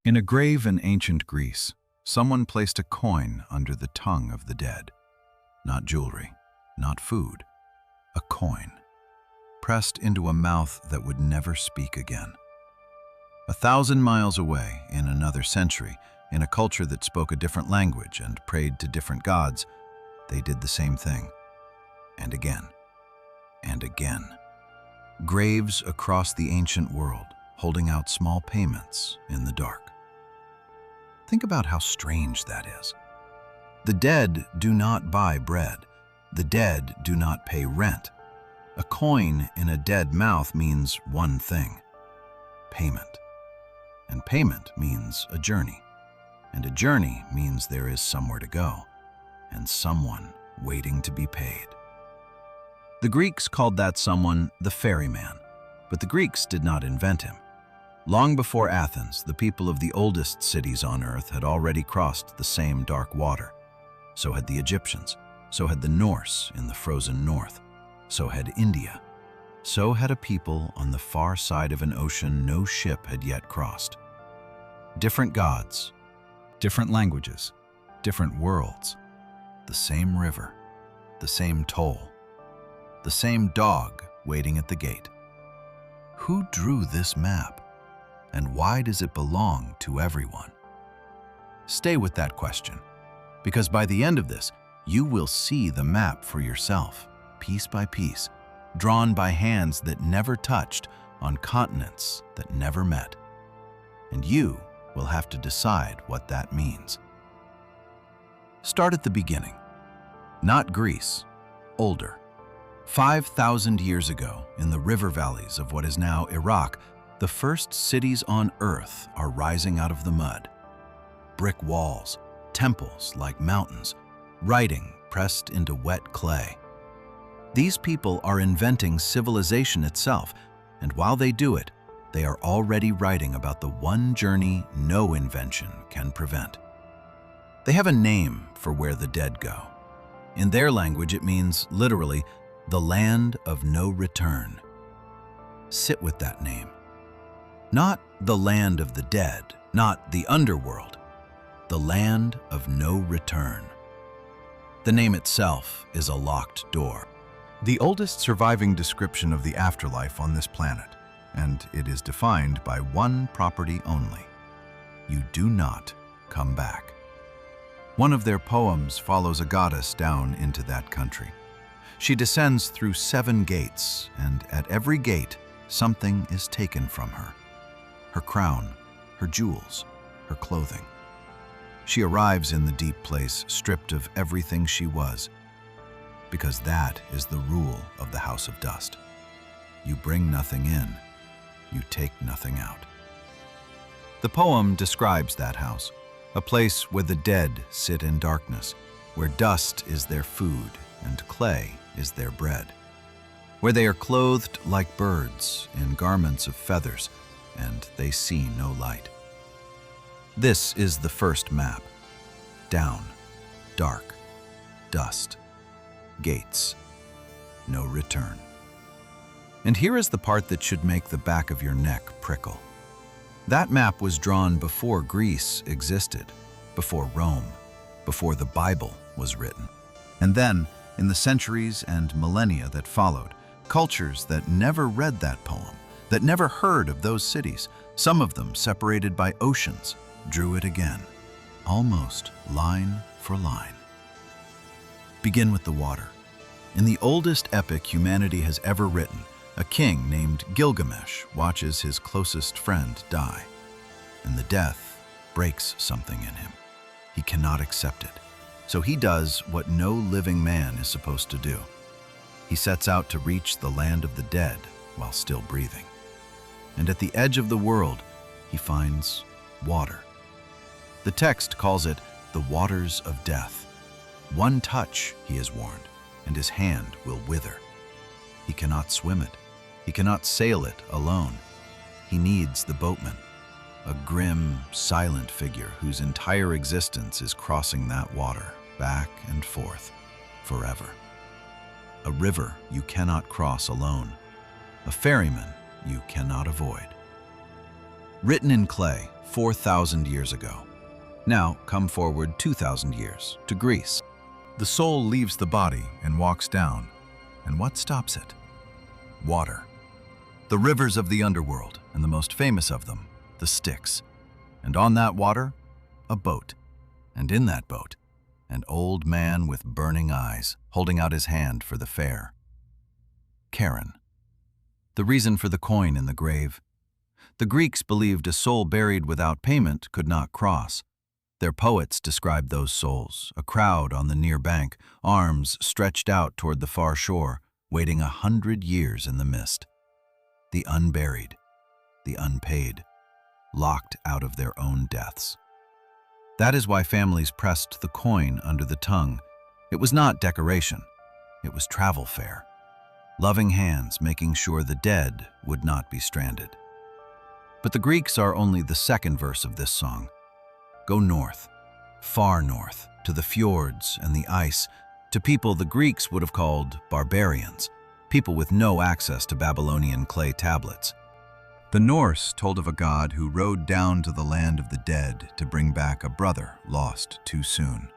In a grave in ancient Greece, someone placed a coin under the tongue of the dead. Not jewelry, not food, a coin, pressed into a mouth that would never speak again. 1,000 miles away, in another century, in a culture that spoke a different language and prayed to different gods, they did the same thing. And again. And again. Graves across the ancient world, holding out small payments in the dark. Think about how strange that is. The dead do not buy bread. The dead do not pay rent. A coin in a dead mouth means one thing: payment. And payment means a journey. And a journey means there is somewhere to go, and someone waiting to be paid. The Greeks called that someone the ferryman, but the Greeks did not invent him. Long before Athens, the people of the oldest cities on earth had already crossed the same dark water. So had the Egyptians, so had the Norse in the frozen north, so had India. So had a people on the far side of an ocean no ship had yet crossed. Different gods, different languages, different worlds, the same river, the same toll, the same dog waiting at the gate. Who drew this map? And why does it belong to everyone? Stay with that question, because by the end of this, you will see the map for yourself, piece by piece, drawn by hands that never touched on continents that never met. And you will have to decide what that means. Start at the beginning. Not Greece, older. 5,000 years ago, in the river valleys of what is now Iraq, the first cities on earth are rising out of the mud. Brick walls, temples like mountains, writing pressed into wet clay. These people are inventing civilization itself, and while they do it, they are already writing about the one journey no invention can prevent. They have a name for where the dead go. In their language, it means, literally, the land of no return. Sit with that name. Not the land of the dead, not the underworld, the land of no return. The name itself is a locked door. The oldest surviving description of the afterlife on this planet, and it is defined by one property only: you do not come back. One of their poems follows a goddess down into that country. She descends through 7 gates, and at every gate, something is taken from her. Her crown, her jewels, her clothing. She arrives in the deep place stripped of everything she was, because that is the rule of the House of Dust. You bring nothing in, you take nothing out. The poem describes that house, a place where the dead sit in darkness, where dust is their food and clay is their bread, where they are clothed like birds in garments of feathers, and they see no light. This is the first map. Down, dark, dust, gates, no return. And here is the part that should make the back of your neck prickle. That map was drawn before Greece existed, before Rome, before the Bible was written. And then, in the centuries and millennia that followed, cultures that never read that poem, that never heard of those cities, some of them separated by oceans, drew it again, almost line for line. Begin with the water. In the oldest epic humanity has ever written, a king named Gilgamesh watches his closest friend die, and the death breaks something in him. He cannot accept it, so he does what no living man is supposed to do. He sets out to reach the land of the dead while still breathing. And at the edge of the world, he finds water. The text calls it the waters of death. One touch, he is warned, and his hand will wither. He cannot swim it. He cannot sail it alone. He needs the boatman, a grim, silent figure whose entire existence is crossing that water back and forth forever. A river you cannot cross alone, a ferryman you cannot avoid. written in clay 4,000 years ago. Now come forward 2,000 years to Greece. The soul leaves the body and walks down. And what stops it? Water. The rivers of the underworld, and the most famous of them, the Styx. And on that water, a boat. And in that boat, an old man with burning eyes, holding out his hand for the fair. Charon. The reason for the coin in the grave. The Greeks believed a soul buried without payment could not cross. Their poets described those souls, a crowd on the near bank, arms stretched out toward the far shore, waiting 100 years in the mist. The unburied, the unpaid, locked out of their own deaths. That is why families pressed the coin under the tongue. It was not decoration, it was travel fare. Loving hands making sure the dead would not be stranded. But the Greeks are only the second verse of this song. Go north, far north, to the fjords and the ice, to people the Greeks would have called barbarians, people with no access to Babylonian clay tablets. The Norse told of a god who rode down to the land of the dead to bring back a brother lost too soon.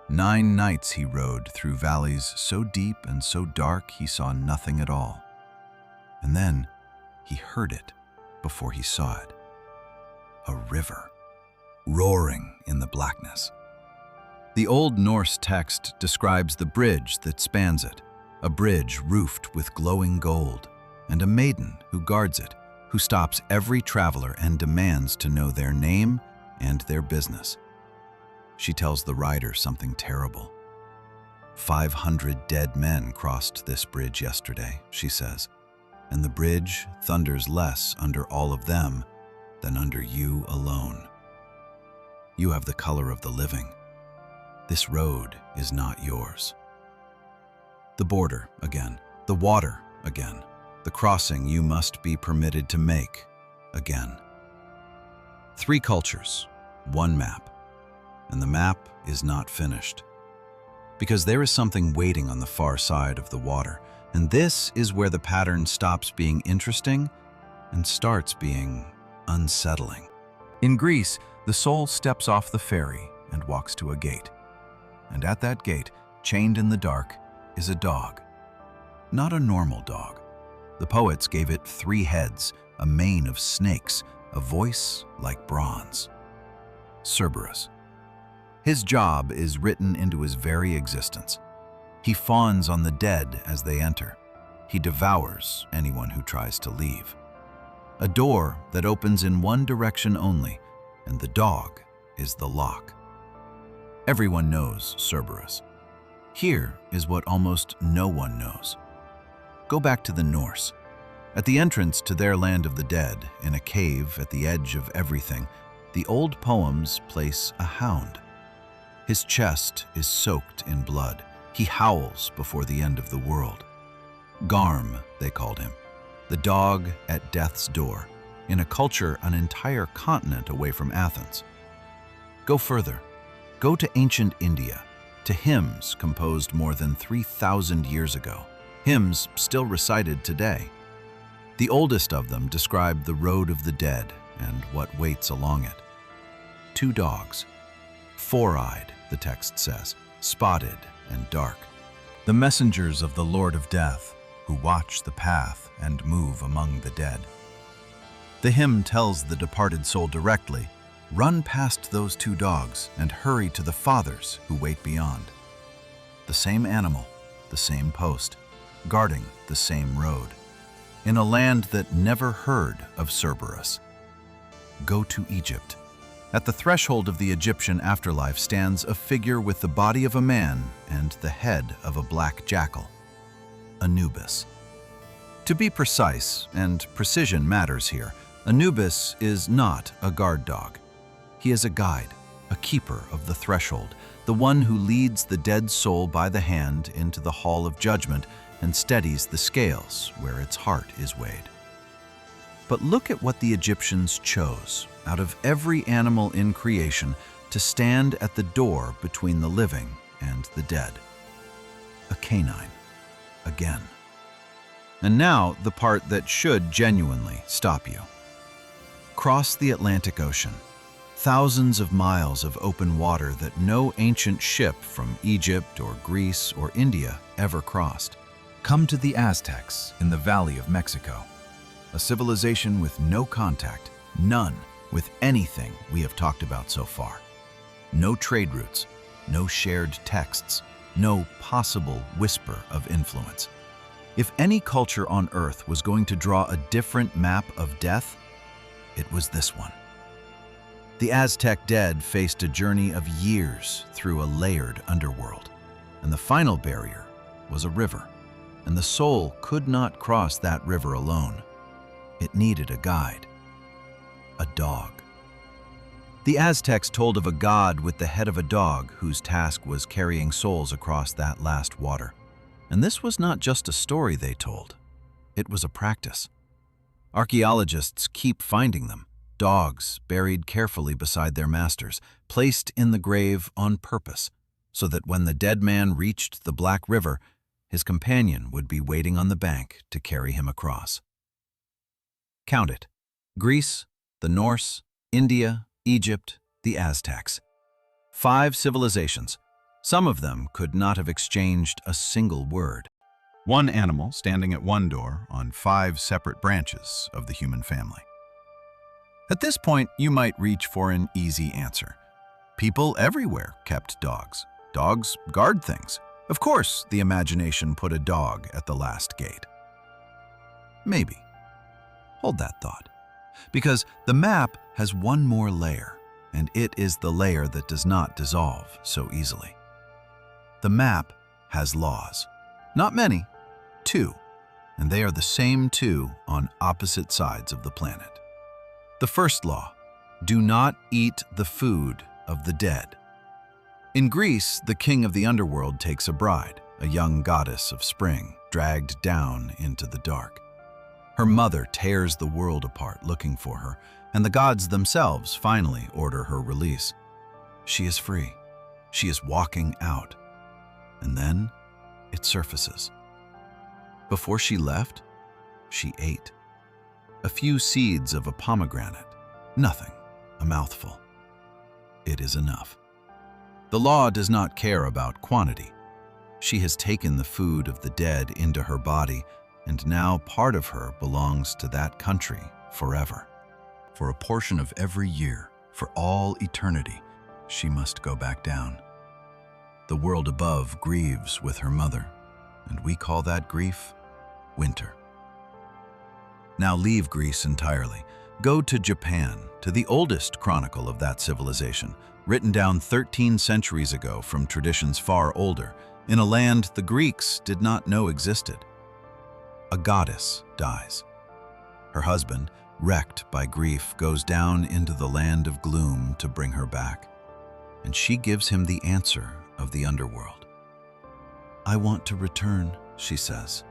9 nights he rode through valleys so deep and so dark he saw nothing at all. And then he heard it before he saw it. A river, roaring in the blackness. The Old Norse text describes the bridge that spans it, a bridge roofed with glowing gold, and a maiden who guards it, who stops every traveler and demands to know their name and their business. She tells the rider something terrible. 500 dead men crossed this bridge yesterday, she says, and the bridge thunders less under all of them than under you alone. You have the color of the living. This road is not yours. The border again, the water again, the crossing you must be permitted to make again. 3 cultures, 1 map, and the map is not finished. Because there is something waiting on the far side of the water, and this is where the pattern stops being interesting and starts being unsettling. In Greece, the soul steps off the ferry and walks to a gate. And at that gate, chained in the dark, is a dog. Not a normal dog. The poets gave it 3 heads, a mane of snakes, a voice like bronze. Cerberus. His job is written into his very existence. He fawns on the dead as they enter. He devours anyone who tries to leave. A door that opens in one direction only, and the dog is the lock. Everyone knows Cerberus. Here is what almost no one knows. Go back to the Norse. At the entrance to their land of the dead, in a cave at the edge of everything, the old poems place a hound. His chest is soaked in blood. He howls before the end of the world. Garm, they called him, the dog at death's door, in a culture an entire continent away from Athens. Go further. Go to ancient India, to hymns composed more than 3,000 years ago, hymns still recited today. The oldest of them describe the road of the dead and what waits along it. 2 dogs, 4-eyed, the text says, spotted and dark, the messengers of the Lord of Death, who watch the path and move among the dead. The hymn tells the departed soul directly, run past those 2 dogs and hurry to the fathers who wait beyond. The same animal, the same post, guarding the same road, in a land that never heard of Cerberus. Go to Egypt. At the threshold of the Egyptian afterlife stands a figure with the body of a man and the head of a black jackal. Anubis. To be precise, and precision matters here, Anubis is not a guard dog. He is a guide, a keeper of the threshold, the one who leads the dead soul by the hand into the hall of judgment and steadies the scales where its heart is weighed. But look at what the Egyptians chose, out of every animal in creation, to stand at the door between the living and the dead. A canine, again. And now the part that should genuinely stop you. cross the Atlantic Ocean, thousands of miles of open water that no ancient ship from Egypt or Greece or India ever crossed. Come to the Aztecs in the Valley of Mexico, a civilization with no contact, none, with anything we have talked about so far. No trade routes, no shared texts, no possible whisper of influence. If any culture on Earth was going to draw a different map of death, it was this one. The Aztec dead faced a journey of years through a layered underworld, and the final barrier was a river, and the soul could not cross that river alone. It needed a guide, a dog. The Aztecs told of a god with the head of a dog whose task was carrying souls across that last water. And this was not just a story they told, it was a practice. Archaeologists keep finding them, dogs buried carefully beside their masters, placed in the grave on purpose, so that when the dead man reached the Black River, his companion would be waiting on the bank to carry him across. Count it: Greece, the Norse, India, Egypt, the Aztecs. 5 civilizations. Some of them could not have exchanged a single word. One animal standing at one door on 5 separate branches of the human family. At this point, you might reach for an easy answer. People everywhere kept dogs. Dogs guard things. Of course, the imagination put a dog at the last gate. Maybe. Hold that thought. Because the map has one more layer, and it is the layer that does not dissolve so easily. The map has laws. Not many, 2, and they are the same 2 on opposite sides of the planet. The first law: do not eat the food of the dead. In Greece, the king of the underworld takes a bride, a young goddess of spring, dragged down into the dark. Her mother tears the world apart looking for her, and the gods themselves finally order her release. She is free. She is walking out. And then it surfaces. Before she left, she ate. A few seeds of a pomegranate. Nothing. A mouthful. It is enough. The law does not care about quantity. She has taken the food of the dead into her body, and now part of her belongs to that country forever. For a portion of every year, for all eternity, she must go back down. The world above grieves with her mother, and we call that grief winter. Now leave Greece entirely. Go to Japan, to the oldest chronicle of that civilization, written down 13 centuries ago from traditions far older, in a land the Greeks did not know existed. A goddess dies. Her husband, wrecked by grief, goes down into the land of gloom to bring her back, and she gives him the answer of the underworld. "I want to return," she says,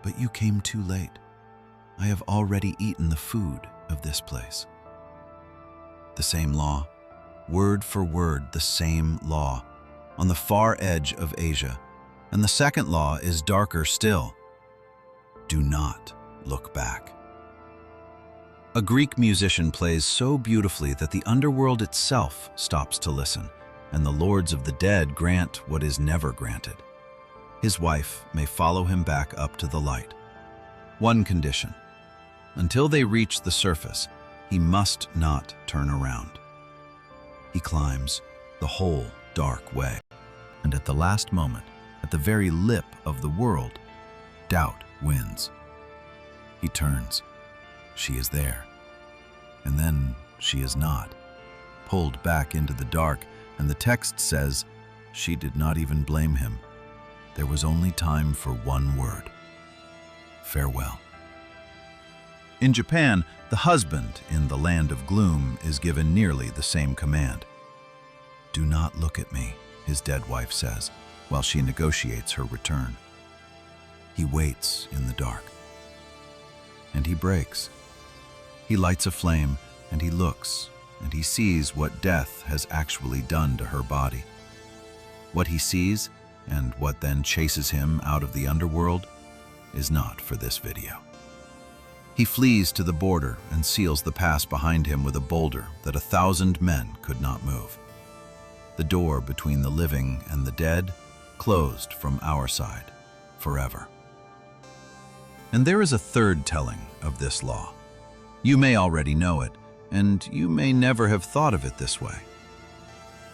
"but you came too late. I have already eaten the food of this place." The same law, word for word the same law, on the far edge of Asia, and the second law is darker still. Do not look back. A Greek musician plays so beautifully that the underworld itself stops to listen, and the lords of the dead grant what is never granted. His wife may follow him back up to the light. One condition: until they reach the surface, he must not turn around. He climbs the whole dark way, and at the last moment, at the very lip of the world, doubt wins. He turns. She is there. And then she is not. Pulled back into the dark, and the text says, she did not even blame him. There was only time for one word: farewell. In Japan, the husband in the land of gloom is given nearly the same command. "Do not look at me," his dead wife says, while she negotiates her return. He waits in the dark. And he breaks. He lights a flame, and he looks, and he sees what death has actually done to her body. What he sees, and what then chases him out of the underworld, is not for this video. He flees to the border and seals the pass behind him with a boulder that 1,000 men could not move. The door between the living and the dead closed from our side forever. And there is a third telling of this law. You may already know it, and you may never have thought of it this way.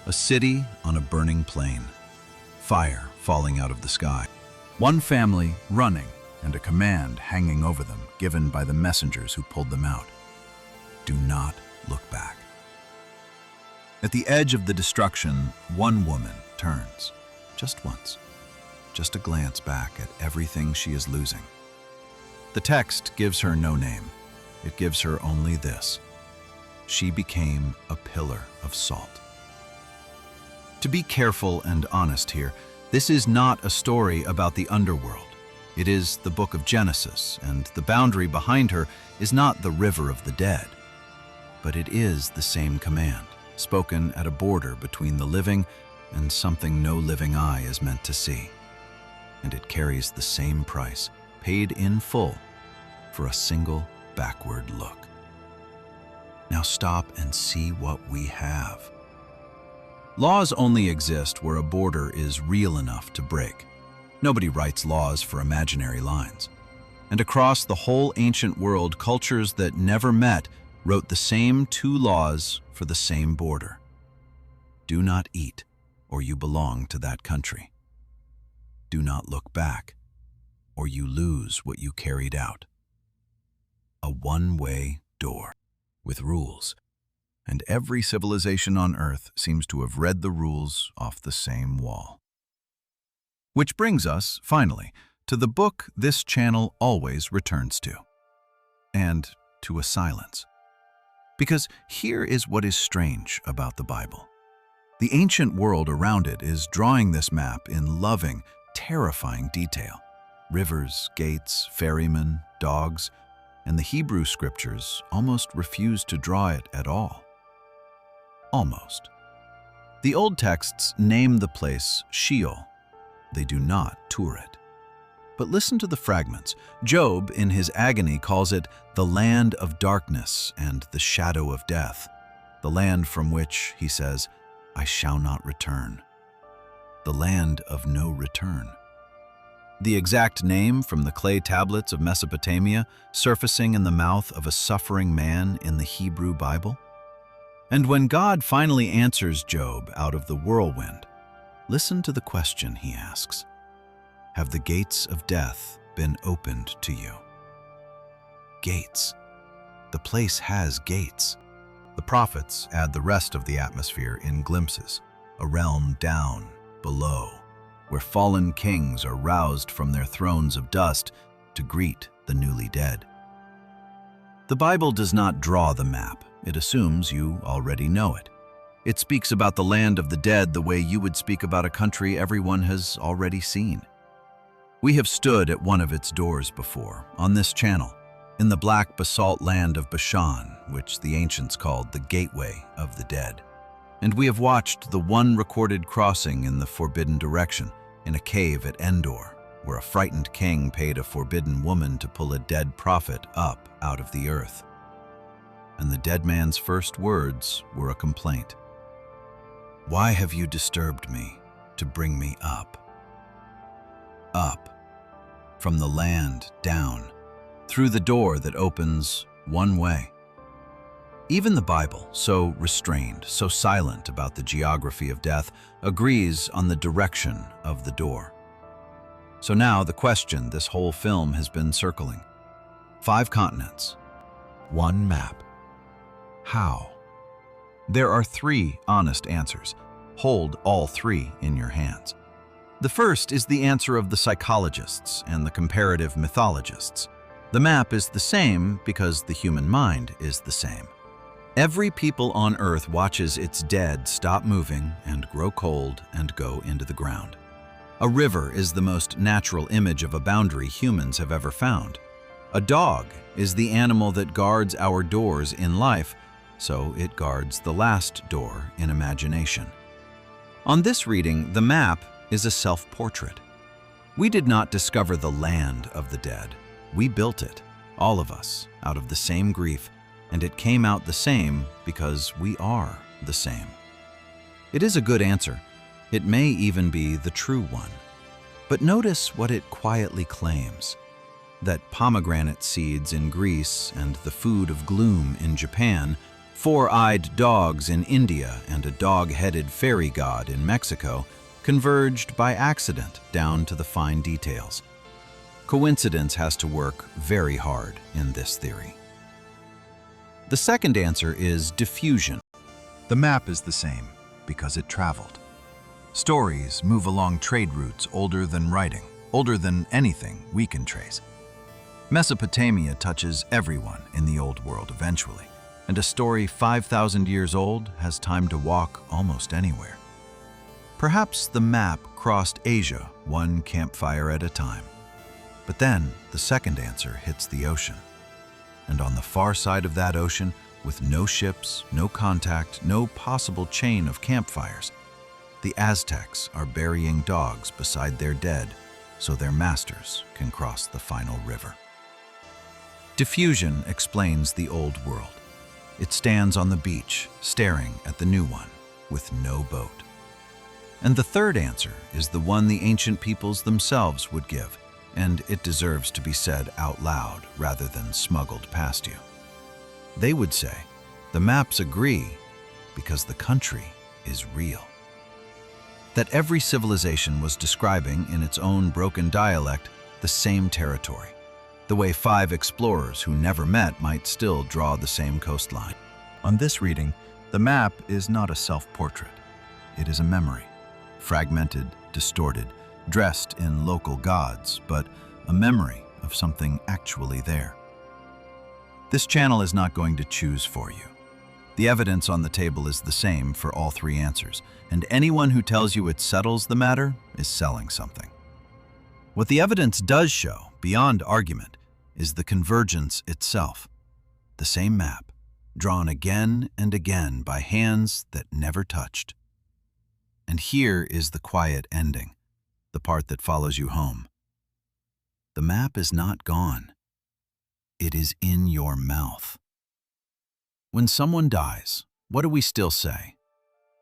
A city on a burning plain, fire falling out of the sky, one family running, and a command hanging over them given by the messengers who pulled them out. Do not look back. At the edge of the destruction, one woman turns, just once, just a glance back at everything she is losing. The text gives her no name. It gives her only this: she became a pillar of salt. To be careful and honest here, this is not a story about the underworld. It is the book of Genesis, and the boundary behind her is not the river of the dead. But it is the same command, spoken at a border between the living and something no living eye is meant to see. And it carries the same price, paid in full, for a single backward look. Now stop and see what we have. Laws only exist where a border is real enough to break. Nobody writes laws for imaginary lines. And across the whole ancient world, cultures that never met wrote the same two laws for the same border. Do not eat, or you belong to that country. Do not look back, or you lose what you carried out. A one-way door with rules, and every civilization on Earth seems to have read the rules off the same wall. Which brings us, finally, to the book this channel always returns to, and to a silence. Because here is what is strange about the Bible. The ancient world around it is drawing this map in loving, terrifying detail. Rivers, gates, ferrymen, dogs, and the Hebrew scriptures almost refuse to draw it at all. Almost. The old texts name the place Sheol. They do not tour it. But listen to the fragments. Job, in his agony, calls it the land of darkness and the shadow of death, the land from which, he says, I shall not return. The land of no return. The exact name from the clay tablets of Mesopotamia surfacing in the mouth of a suffering man in the Hebrew Bible. And when God finally answers Job out of the whirlwind, listen to the question he asks. Have the gates of death been opened to you? Gates. The place has gates. The prophets add the rest of the atmosphere in glimpses, a realm down, below, where fallen kings are roused from their thrones of dust to greet the newly dead. The Bible does not draw the map. It assumes you already know it. It speaks about the land of the dead the way you would speak about a country everyone has already seen. We have stood at one of its doors before, on this channel, in the black basalt land of Bashan, which the ancients called the gateway of the dead. And we have watched the one recorded crossing in the forbidden direction, in a cave at Endor, where a frightened king paid a forbidden woman to pull a dead prophet up out of the earth. And the dead man's first words were a complaint. Why have you disturbed me to bring me up? Up, from the land down, through the door that opens one way. Even the Bible, so restrained, so silent about the geography of death, agrees on the direction of the door. So now the question this whole film has been circling. 5 continents, 1 map. How? There are 3 honest answers. Hold all 3 in your hands. The first is the answer of the psychologists and the comparative mythologists. The map is the same because the human mind is the same. Every people on Earth watches its dead stop moving and grow cold and go into the ground. A river is the most natural image of a boundary humans have ever found. A dog is the animal that guards our doors in life, so it guards the last door in imagination. On this reading, the map is a self-portrait. We did not discover the land of the dead. We built it. all of us, out of the same grief, and it came out the same because we are the same. It is a good answer. It may even be the true one. But notice what it quietly claims: that pomegranate seeds in Greece and the food of gloom in Japan, four-eyed dogs in India and a dog-headed fairy god in Mexico converged by accident down to the fine details. Coincidence has to work very hard in this theory. The second answer is diffusion. The map is the same because it traveled. Stories move along trade routes older than writing, older than anything we can trace. Mesopotamia touches everyone in the Old World eventually, and a story 5,000 years old has time to walk almost anywhere. Perhaps the map crossed Asia one campfire at a time. But then the second answer hits the ocean. And on the far side of that ocean, with no ships, no contact, no possible chain of campfires, the Aztecs are burying dogs beside their dead so their masters can cross the final river. Diffusion explains the old world. It stands on the beach, staring at the new one, with no boat. And the third answer is the one the ancient peoples themselves would give, and it deserves to be said out loud rather than smuggled past you. They would say, the maps agree because the country is real. That every civilization was describing in its own broken dialect the same territory, the way 5 explorers who never met might still draw the same coastline. On this reading, the map is not a self-portrait. It is a memory, fragmented, distorted, dressed in local gods, but a memory of something actually there. This channel is not going to choose for you. The evidence on the table is the same for all 3 answers, and anyone who tells you it settles the matter is selling something. What the evidence does show, beyond argument, is the convergence itself. The same map, drawn again and again by hands that never touched. And here is the quiet ending, the part that follows you home. The map is not gone. It is in your mouth. When someone dies, what do we still say?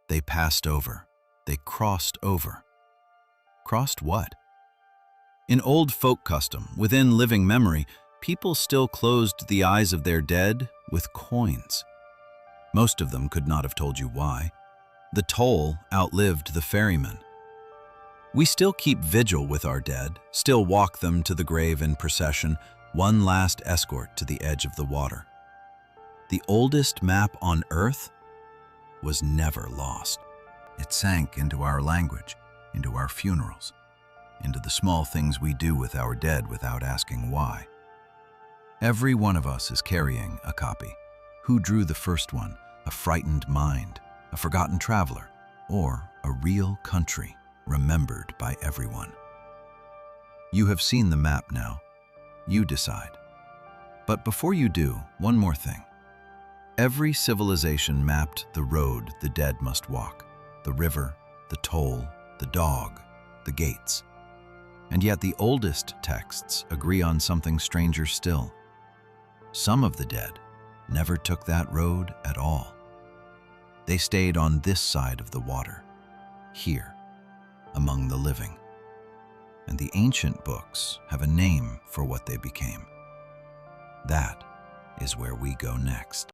They passed over. They crossed over. Crossed what? In old folk custom, within living memory, people still closed the eyes of their dead with coins. Most of them could not have told you why. The toll outlived the ferryman. We still keep vigil with our dead, still walk them to the grave in procession, one last escort to the edge of the water. The oldest map on Earth was never lost. It sank into our language, into our funerals, into the small things we do with our dead without asking why. Every one of us is carrying a copy. Who drew the first one? A frightened mind, a forgotten traveler, or a real country remembered by everyone? You have seen the map now. You decide. But before you do, one more thing. Every civilization mapped the road the dead must walk, the river, the toll, the dog, the gates. And yet the oldest texts agree on something stranger still. Some of the dead never took that road at all. They stayed on this side of the water, here, among the living. And the ancient books have a name for what they became. That is where we go next.